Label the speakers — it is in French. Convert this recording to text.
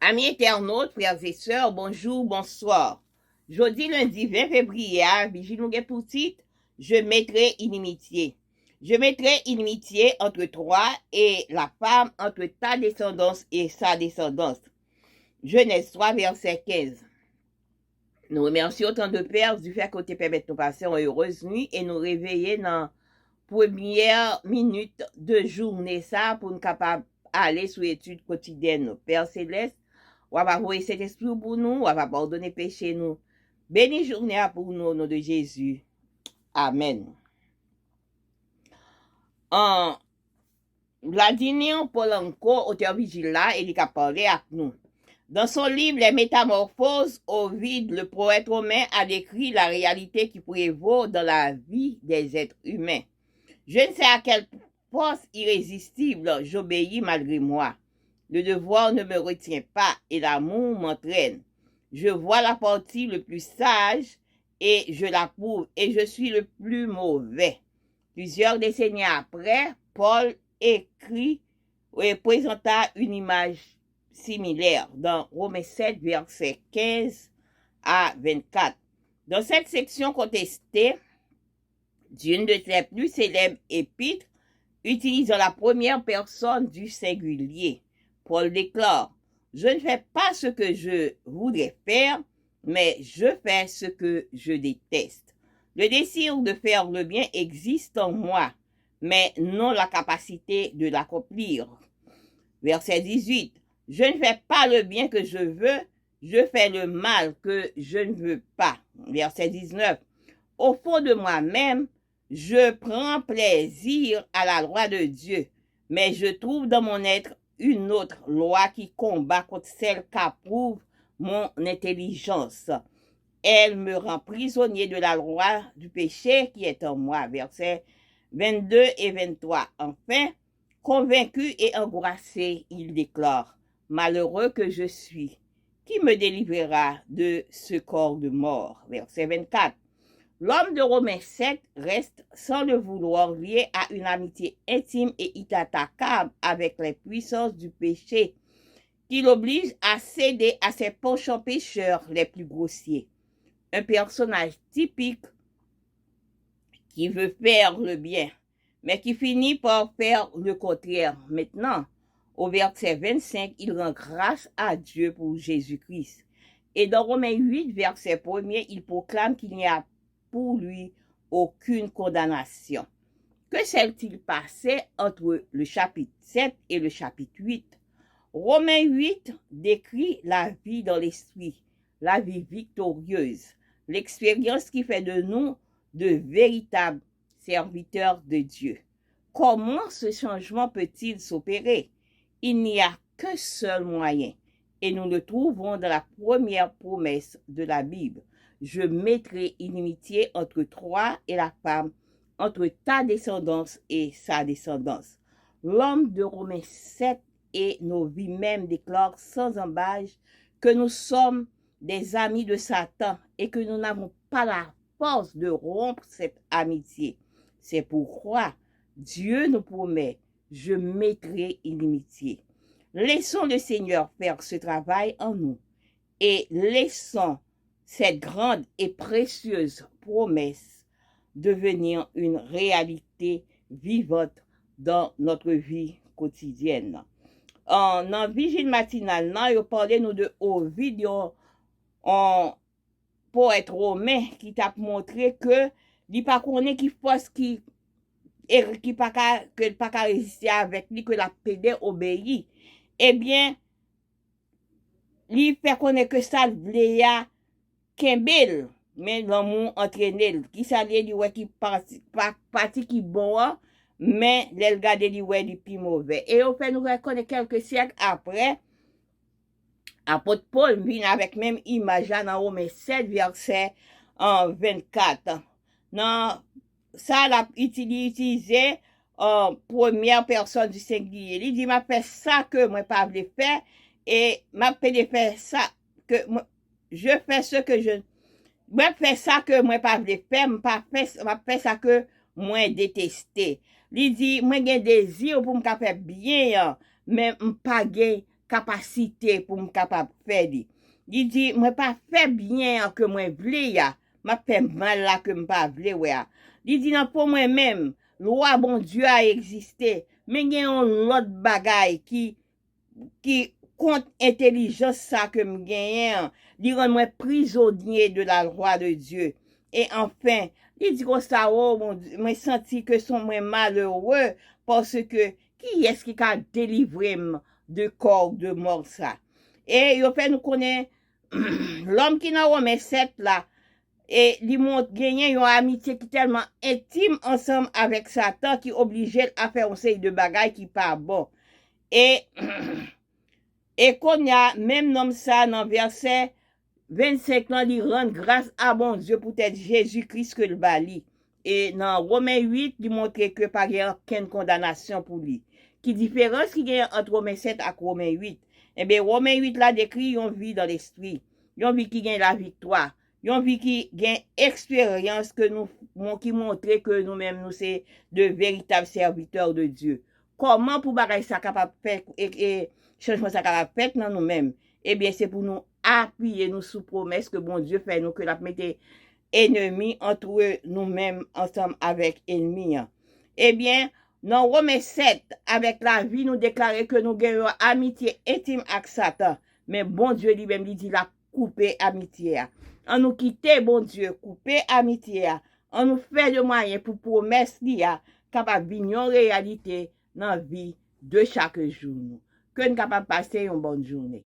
Speaker 1: Amis internautes, frères et sœurs, bonjour, bonsoir. Jeudi lundi 20 février, vigile nous pour titre, je mettrai inimitié. Je mettrai inimitié entre toi et la femme, entre ta descendance et sa descendance. Genèse 3, verset 15. Nous remercions tant de Père du fait que tu permets nous passer une heureuse nuit et nous réveiller dans première minute de journée ça pour nous capables aller sur l'étude quotidienne. Père Céleste, on va envoyer cet esprit pour nous, on va pardonner péché nous. Béni journée pour nous au nom de Jésus. Amen. Vladimir Polanco, auteur vigile là, il a parlé avec nous. Dans son livre Les Métamorphoses, Ovide, le poète romain, a décrit la réalité qui prévaut dans la vie des êtres humains. Je ne sais à quelle force irrésistible j'obéis malgré moi. Le devoir ne me retient pas et l'amour m'entraîne. Je vois la partie le plus sage et je l'approuve et je suis le plus mauvais. Plusieurs décennies après, Paul écrit et présenta une image similaire dans Romains 7, versets 15 à 24. Dans cette section contestée d'une de ses plus célèbres épîtres, utilisant la première personne du singulier, Paul déclare « Je ne fais pas ce que je voudrais faire, mais je fais ce que je déteste. Le désir de faire le bien existe en moi, mais non la capacité de l'accomplir. » Verset 18. « Je ne fais pas le bien que je veux, je fais le mal que je ne veux pas. » Verset 19. « Au fond de moi-même, je prends plaisir à la loi de Dieu, mais je trouve dans mon être une autre loi qui combat contre celle qu'approuve mon intelligence. Elle me rend prisonnier de la loi du péché qui est en moi. » Versets 22 et 23. Enfin, convaincu et angoissé, il déclare « Malheureux que je suis, qui me délivrera de ce corps de mort ?» Verset 24. L'homme de Romains 7 reste, sans le vouloir, lié à une amitié intime et inattaquable avec les puissances du péché, qui l'oblige à céder à ses penchants pécheurs les plus grossiers. Un personnage typique qui veut faire le bien, mais qui finit par faire le contraire. Maintenant, au verset 25, il rend grâce à Dieu pour Jésus-Christ. Et dans Romains 8, verset 1er, il proclame qu'il n'y a pour lui aucune condamnation. Que s'est-il passé entre le chapitre 7 et le chapitre 8? Romains 8 décrit la vie dans l'esprit, la vie victorieuse, l'expérience qui fait de nous de véritables serviteurs de Dieu. Comment ce changement peut-il s'opérer? Il n'y a qu'un seul moyen, et nous le trouvons dans la première promesse de la Bible. Je mettrai inimitié entre toi et la femme, entre ta descendance et sa descendance. L'homme de Romains 7 et nos vies mêmes déclarent sans embâche que nous sommes des amis de Satan et que nous n'avons pas la force de rompre cette amitié. C'est pourquoi Dieu nous promet, je mettrai inimitié. Laissons le Seigneur faire ce travail en nous et laissons cette grande et précieuse promesse devenir une réalité vivante dans notre vie quotidienne. En vigile matinale, nous parlons nous de Ovide, un poète romain qui t'a montré que il pas connaît qui force qui pas résister avec lui, que la pédé obéit. Eh bien, il fait connaître que ça vléa Kembel, mais l'amour entraîné, qui s'allie du ouais qui parti qui bon, mais l'elle garde du ouais du plus mauvais. Et au fait, nous reconnaît quelques siècles après, apôtre Paul vient avec même image dans Romains 7, verset 24. Non, ça l'a utilisé en première personne du singulier. Il dit, m'a fait ça que moi pas voulu faire, et m'a fait faire ça que je fais ce que je fais ça que moi pas voulu faire, m'a fait ça que moi détesté. Il dit moi j'ai désir pour me faire bien, mais pas gain capacité pour me capable faire li. Il dit moi pas fait bien que moi vle ya, m'a fait mal là que me pas vle ouais. Il dit non pour moi même, loi bon Dieu a existé, mais il y a un autre bagay qui contre intelligence ça que me gagne, il rend moi prisonnier de la loi de Dieu. Et enfin, il dit que ça oh mon Dieu, moi senti que sont moi malheureux parce que qui est-ce qui a délivré de corps de mort ça? Et il fait nous connaît l'homme qui dans Romains 7 là et li montre gagner une amitié qui tellement intime ensemble avec Satan qui obligeait à faire un série de bagailles qui pas bon. Et et qu'on y a même nom ça dans verset 25 ans, il rend grâce à bon Dieu pour être Jésus-Christ que le bali. Et dans Romains 8, il montre que pas y a aucune condamnation pour lui. Qui différence qui y a entre Romains 7 et Romains 8? Eh bien, Romains 8 là décrit une vie dans l'esprit. Une vie qui gagne la victoire. Une vie qui gagne expérience que nous, qui montre que nous-mêmes, nous, c'est de véritables serviteurs de Dieu. Comment pour bagaille ça capable faire et changement ça capable faire dans nous-mêmes? Eh bien, c'est pour nous appuyer nous sous promesse que bon Dieu fait nous que la mette ennemis entre nous-mêmes ensemble avec ennemis. Eh bien, dans Romains 7, avec la vie, nous déclarer que nous gagnons amitié intime avec Satan. Mais bon Dieu lui-même dit la couper amitié. On nous quitter, bon Dieu, couper amitié. On nous fait de moyens pour promesse capable d'ignorer réalité dans la vie de chaque jour. Que nous capable passer une bonne journée.